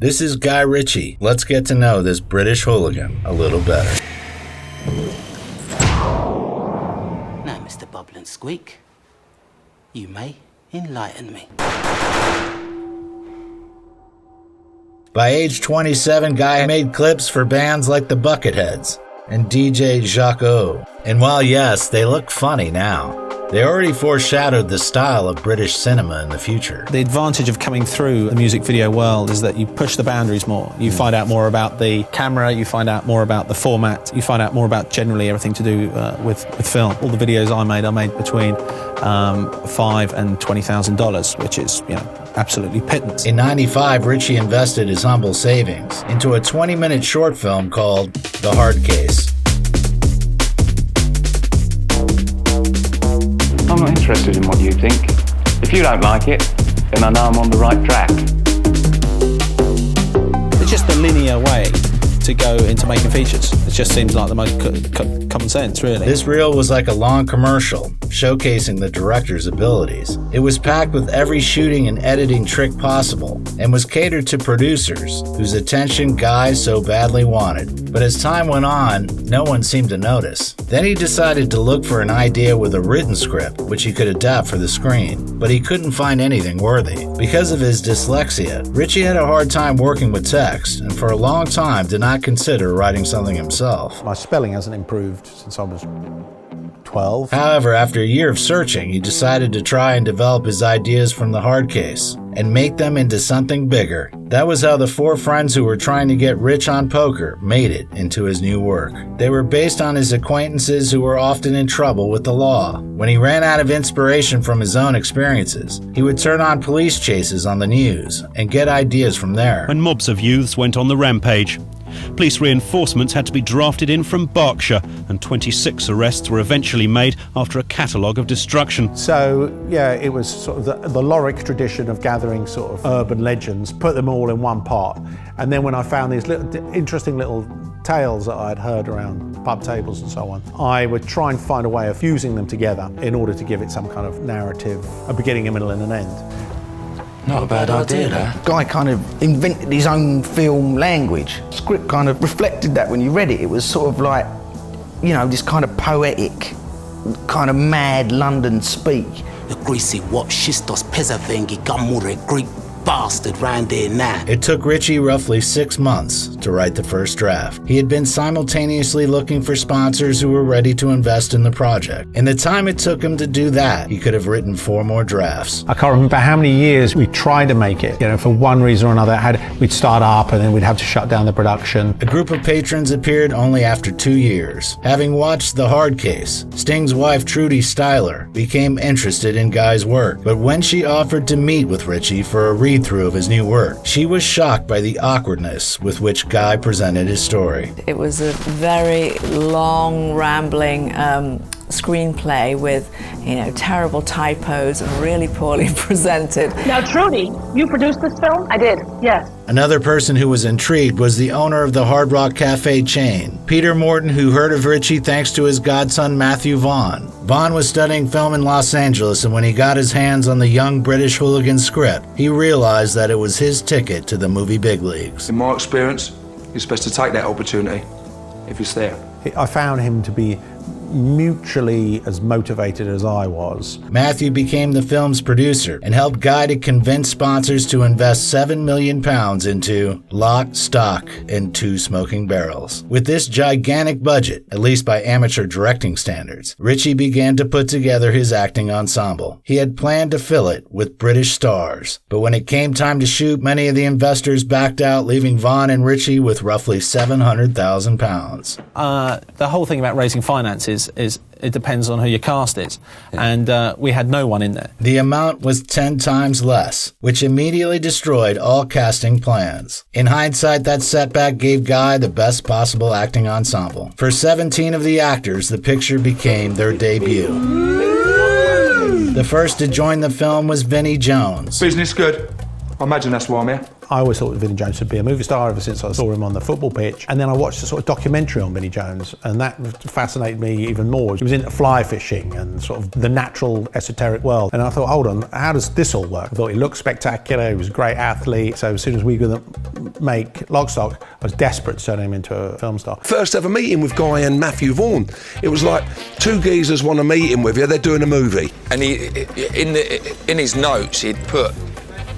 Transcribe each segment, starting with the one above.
This is Guy Ritchie. Let's get to know this British hooligan a little better. Now, Mr. Bubble and Squeak, you may enlighten me. By age 27, Guy made clips for bands like the Bucketheads and DJ Jacques O. And while yes, they look funny now, they already foreshadowed the style of British cinema in the future. The advantage of coming through the music video world is that you push the boundaries more. You find out more about the camera, you find out more about the format, you find out more about generally everything to do with film. All the videos I made between $5,000 and $20,000, which is, absolutely pittance. In '95, Ritchie invested his humble savings into a 20-minute short film called The Hard Case. I'm not interested in what you think. If you don't like it, then I know I'm on the right track. It's just the linear way to go into making features. It just seems like the most common sense, really. This reel was like a long commercial, showcasing the director's abilities. It was packed with every shooting and editing trick possible, and was catered to producers, whose attention Guy so badly wanted. But as time went on, no one seemed to notice. Then he decided to look for an idea with a written script, which he could adapt for the screen, but he couldn't find anything worthy. Because of his dyslexia, Ritchie had a hard time working with text, and for a long time did not consider writing something himself. My spelling hasn't improved since I was 12. However, after a year of searching, he decided to try and develop his ideas from The Hard Case and make them into something bigger. That was how the four friends who were trying to get rich on poker made it into his new work. They were based on his acquaintances who were often in trouble with the law. When he ran out of inspiration from his own experiences, he would turn on police chases on the news and get ideas from there. When mobs of youths went on the rampage, police reinforcements had to be drafted in from Berkshire, and 26 arrests were eventually made after a catalogue of destruction. So, yeah, it was sort of the Lorick tradition of gathering sort of urban legends, put them all in one pot. And then when I found these interesting little tales that I'd heard around pub tables and so on, I would try and find a way of fusing them together in order to give it some kind of narrative, a beginning, a middle and an end. Not a bad idea, that. Guy kind of invented his own film language. The script kind of reflected that when you read it. It was sort of like, this kind of poetic, kind of mad London speak. The greasy what shistos pezavengi gamure Greek bastard round here now. It took Ritchie roughly 6 months to write the first draft. He had been simultaneously looking for sponsors who were ready to invest in the project. In the time it took him to do that, he could have written 4 more drafts. I can't remember how many years we tried to make it. For one reason or another, we'd start up and then we'd have to shut down the production. A group of patrons appeared only after 2 years. Having watched The Hard Case, Sting's wife Trudy Styler became interested in Guy's work. But when she offered to meet with Ritchie for a read-through of his new work, she was shocked by the awkwardness with which Guy presented his story. It was a very long, rambling screenplay with, terrible typos and really poorly presented. Now, Trudy, you produced this film? I did, yes. Another person who was intrigued was the owner of the Hard Rock Cafe chain, Peter Morton, who heard of Ritchie thanks to his godson Matthew Vaughn. Vaughn was studying film in Los Angeles, and when he got his hands on the young British hooligan script, he realized that it was his ticket to the movie big leagues. In my experience, you're supposed to take that opportunity if it's there. I found him to be mutually as motivated as I was. Matthew became the film's producer and helped Guy to convince sponsors to invest £7 million into Lock, Stock, and 2 Smoking Barrels. With this gigantic budget, at least by amateur directing standards, Ritchie began to put together his acting ensemble. He had planned to fill it with British stars, but when it came time to shoot, many of the investors backed out, leaving Vaughn and Ritchie with roughly £700,000. The whole thing about raising finances is it depends on who your cast is, and we had no one in there. The amount was 10 times less, which immediately destroyed all casting plans. In hindsight, that setback gave Guy the best possible acting ensemble. For 17 of the actors, the picture became their debut. The first to join the film was Vinnie Jones. Business good. I imagine that's why I'm here. I always thought Vinnie Jones would be a movie star ever since I saw him on the football pitch. And then I watched a sort of documentary on Vinnie Jones, and that fascinated me even more. He was into fly fishing and sort of the natural esoteric world. And I thought, hold on, how does this all work? I thought he looked spectacular, he was a great athlete. So as soon as we were going to make Lock, Stock, I was desperate to turn him into a film star. First ever meeting with Guy and Matthew Vaughn. It was like, two geezers want a meeting with you, they're doing a movie. And in his notes, he'd put,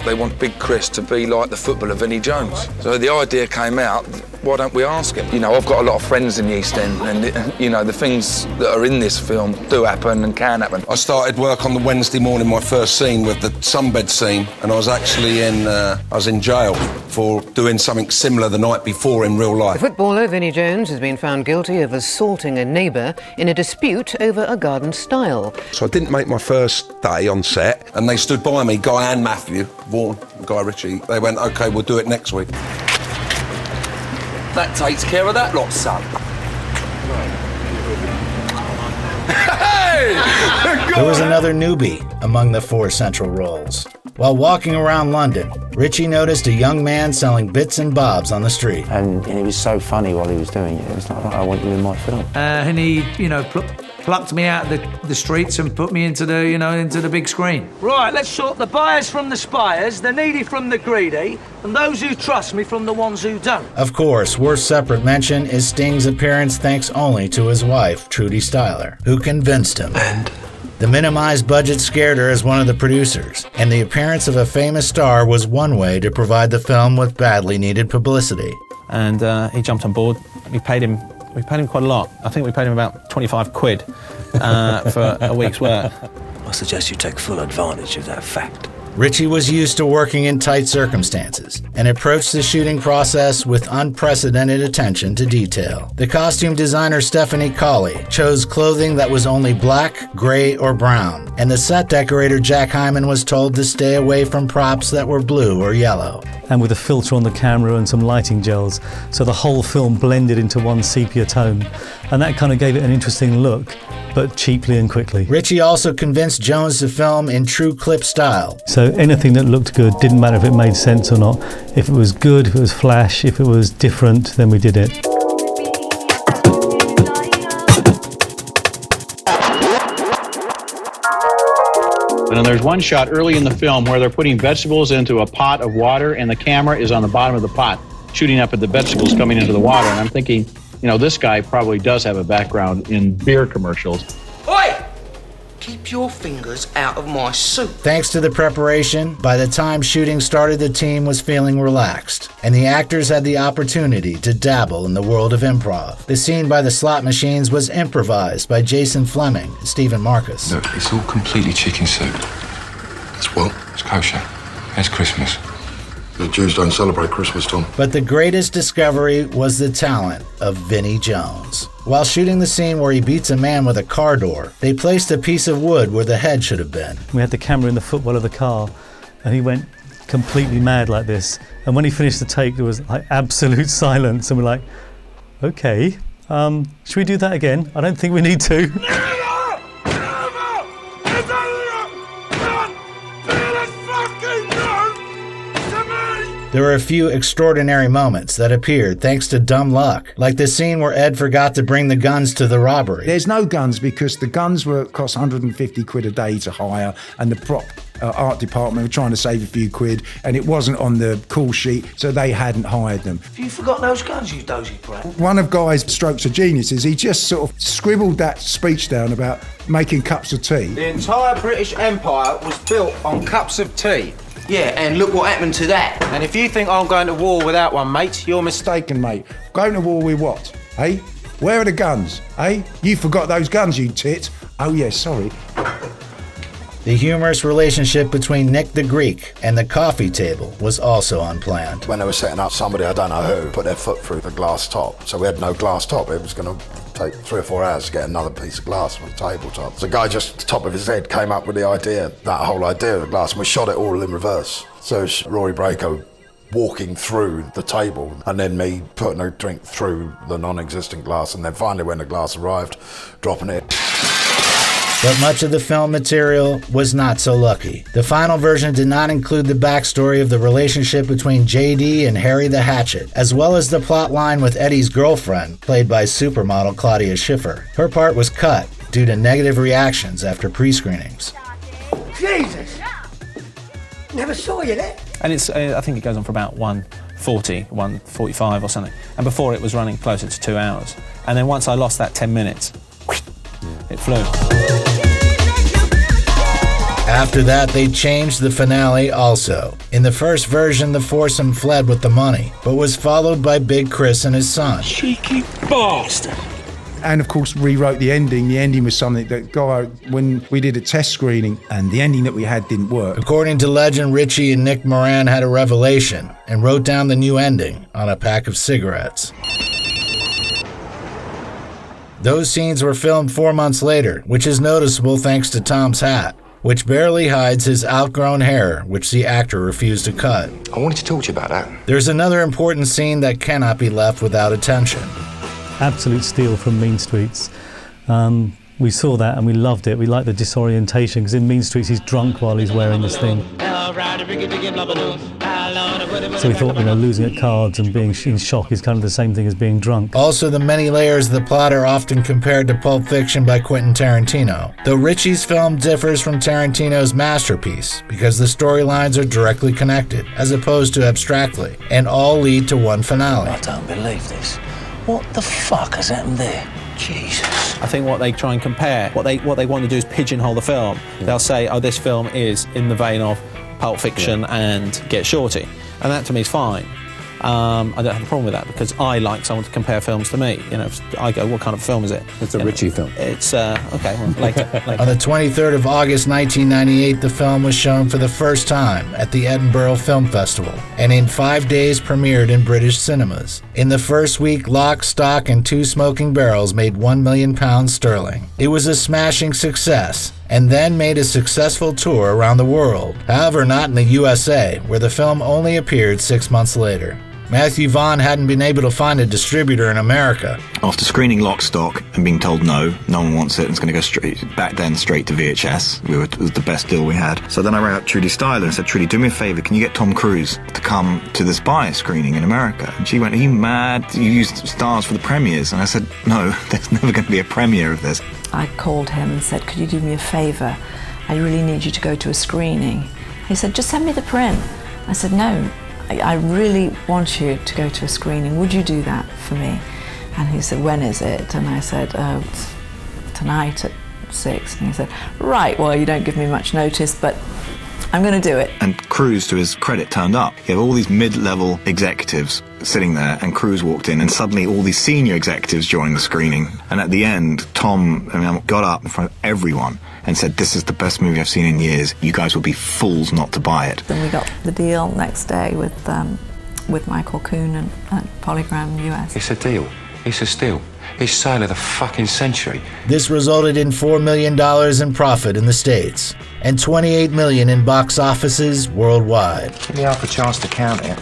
they want Big Chris to be like the footballer Vinnie Jones. So the idea came out, why don't we ask him? You know, I've got a lot of friends in the East End, and you know, the things that are in this film do happen and can happen. I started work on the Wednesday morning, my first scene with the sunbed scene, and I was actually in jail for doing something similar the night before in real life. The footballer Vinnie Jones has been found guilty of assaulting a neighbour in a dispute over a garden stile. So I didn't make my first day on set, and they stood by me, Guy and Matthew Vaughn, Guy Ritchie. They went, OK, we'll do it next week. That takes care of that lot, son. There was another newbie among the 4 central roles. While walking around London, Ritchie noticed a young man selling bits and bobs on the street. And it was so funny while he was doing it. It was like, I want you in my film. And he, plucked me out of the streets and put me into the big screen. Right, let's sort the buyers from the spires, the needy from the greedy, and those who trust me from the ones who don't. Of course, worth separate mention is Sting's appearance thanks only to his wife, Trudy Styler, who convinced him. And the minimized budget scared her as one of the producers, and the appearance of a famous star was one way to provide the film with badly needed publicity. And he jumped on board. We paid him quite a lot. I think we paid him about 25 quid for a week's work. I suggest you take full advantage of that fact. Ritchie was used to working in tight circumstances and approached the shooting process with unprecedented attention to detail. The costume designer Stephanie Colley chose clothing that was only black, gray, or brown, and the set decorator Jack Hyman was told to stay away from props that were blue or yellow. And with a filter on the camera and some lighting gels, so the whole film blended into one sepia tone, and that kind of gave it an interesting look, but cheaply and quickly. Ritchie also convinced Jones to film in true clip style. So anything that looked good, didn't matter if it made sense or not. If it was good, if it was flash, if it was different, then we did it. And then there's one shot early in the film where they're putting vegetables into a pot of water and the camera is on the bottom of the pot, shooting up at the vegetables coming into the water. And I'm thinking, this guy probably does have a background in beer commercials. Oi! Keep your fingers out of my soup. Thanks to the preparation, by the time shooting started, the team was feeling relaxed, and the actors had the opportunity to dabble in the world of improv. The scene by the slot machines was improvised by Jason Fleming and Stephen Marcus. Look, it's all completely chicken soup. It's what? It's kosher. It's Christmas. The Jews don't celebrate Christmas, Tom. But the greatest discovery was the talent of Vinnie Jones. While shooting the scene where he beats a man with a car door, they placed a piece of wood where the head should have been. We had the camera in the footwell of the car, and he went completely mad like this. And when he finished the take, there was like absolute silence, and we're like, okay, should we do that again? I don't think we need to. There were a few extraordinary moments that appeared thanks to dumb luck, like the scene where Ed forgot to bring the guns to the robbery. There's no guns because the guns cost 150 quid a day to hire, and the prop art department were trying to save a few quid, and it wasn't on the call sheet, so they hadn't hired them. Have you forgot those guns, you dozy brat? One of Guy's strokes of genius is he just sort of scribbled that speech down about making cups of tea. The entire British Empire was built on cups of tea. Yeah, and look what happened to that. And if you think I'm going to war without one, mate, you're mistaken, mate. Going to war with what, eh? Where are the guns, eh? You forgot those guns, you tit. Oh, yeah, sorry. The humorous relationship between Nick the Greek and the coffee table was also unplanned. When they were setting up, somebody, I don't know who, put their foot through the glass top. So we had no glass top. It was going to take 3 or 4 hours to get another piece of glass from the tabletop. The guy just at the top of his head came up with the idea, that whole idea of the glass, and we shot it all in reverse. So it's Rory Braco walking through the table, and then me putting a drink through the non-existent glass, and then finally when the glass arrived, dropping it. But much of the film material was not so lucky. The final version did not include the backstory of the relationship between JD and Harry the Hatchet, as well as the plot line with Eddie's girlfriend, played by supermodel Claudia Schiffer. Her part was cut due to negative reactions after pre-screenings. Jesus! Never saw you there. And it's, I think it goes on for about 1:40, 1:45 or something. And before it was running closer to 2 hours. And then once I lost that 10 minutes, it flew. After that, they changed the finale also. In the first version, the foursome fled with the money, but was followed by Big Chris and his son. Cheeky bastard. And of course, rewrote the ending. The ending was something that when we did a test screening, and the ending that we had didn't work. According to legend, Ritchie and Nick Moran had a revelation and wrote down the new ending on a pack of cigarettes. Those scenes were filmed 4 months later, which is noticeable thanks to Tom's hat, which barely hides his outgrown hair, which the actor refused to cut. I wanted to talk to you about that. There's another important scene that cannot be left without attention. Absolute steal from Mean Streets. We saw that and we loved it. We liked the disorientation, because in Mean Streets he's drunk while he's wearing this thing. So we thought, losing at cards and being in shock is kind of the same thing as being drunk. Also, the many layers of the plot are often compared to Pulp Fiction by Quentin Tarantino, though Ritchie's film differs from Tarantino's masterpiece because the storylines are directly connected, as opposed to abstractly, and all lead to one finale. I don't believe this. What the fuck has happened there? Jesus. I think what they try and compare, what they want to do is pigeonhole the film. They'll say, oh, this film is in the vein of Pulp Fiction and Get Shorty. And that to me is fine. I don't have a problem with that because I like someone to compare films to me. I go, what kind of film is it? It's a Ritchie film. It's, okay, well, later. On the 23rd of August 1998, the film was shown for the first time at the Edinburgh Film Festival, and in 5 days premiered in British cinemas. In the first week, Lock, Stock, and Two Smoking Barrels made £1 million sterling. It was a smashing success, and then made a successful tour around the world. However, not in the USA, where the film only appeared 6 months later. Matthew Vaughn hadn't been able to find a distributor in America. After screening Lock, Stock and being told no one wants it, and it's going to go straight to VHS. It was the best deal we had. So then I rang up Trudy Styler and said, Trudy, do me a favour, can you get Tom Cruise to come to the Spy screening in America? And she went, are you mad? You used stars for the premieres. And I said, no, there's never going to be a premiere of this. I called him and said, could you do me a favour? I really need you to go to a screening. He said, just send me the print. I said, no, I really want you to go to a screening. Would you do that for me? And he said, when is it? And I said, tonight at 6. And he said, right, well, you don't give me much notice, but I'm going to do it. And Cruise, to his credit, turned up. You have all these mid-level executives sitting there, and Cruise walked in, and suddenly all these senior executives joined the screening. And at the end, Tom got up in front of everyone and said, this is the best movie I've seen in years. You guys will be fools not to buy it. Then we got the deal next day with Michael Kuhn and Polygram US. It's a deal. It's a steal. It's sale of the fucking century. This resulted in $4 million in profit in the States and $28 million in box offices worldwide. Give me half a chance to count it.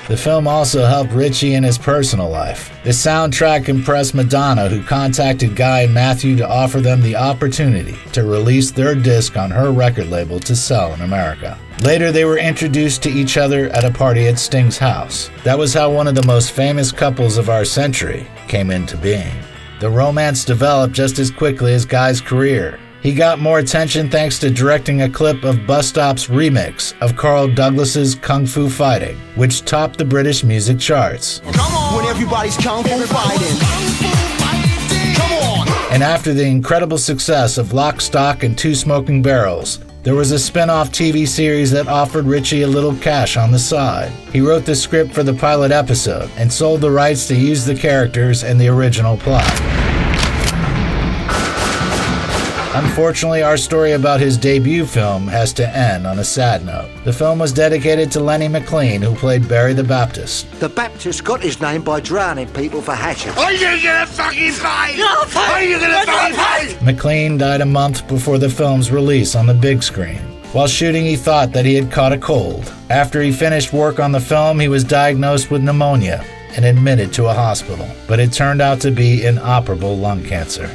The film also helped Ritchie in his personal life. The soundtrack impressed Madonna, who contacted Guy and Matthew to offer them the opportunity to release their disc on her record label to sell in America. Later, they were introduced to each other at a party at Sting's house. That was how one of the most famous couples of our century came into being. The romance developed just as quickly as Guy's career. He got more attention thanks to directing a clip of Bus Stop's remix of Carl Douglas's Kung Fu Fighting, which topped the British music charts. Come on! When everybody's Kung Fu fighting. Come on! And after the incredible success of Lock, Stock, and Two Smoking Barrels, there was a spin-off TV series that offered Ritchie a little cash on the side. He wrote the script for the pilot episode and sold the rights to use the characters and the original plot. Unfortunately, our story about his debut film has to end on a sad note. The film was dedicated to Lenny McLean, who played Barry the Baptist. The Baptist got his name by drowning people for hatchet. Are you gonna fucking pay? Are you gonna fucking pay? McLean died a month before the film's release on the big screen. While shooting, he thought that he had caught a cold. After he finished work on the film, he was diagnosed with pneumonia and admitted to a hospital, but it turned out to be inoperable lung cancer.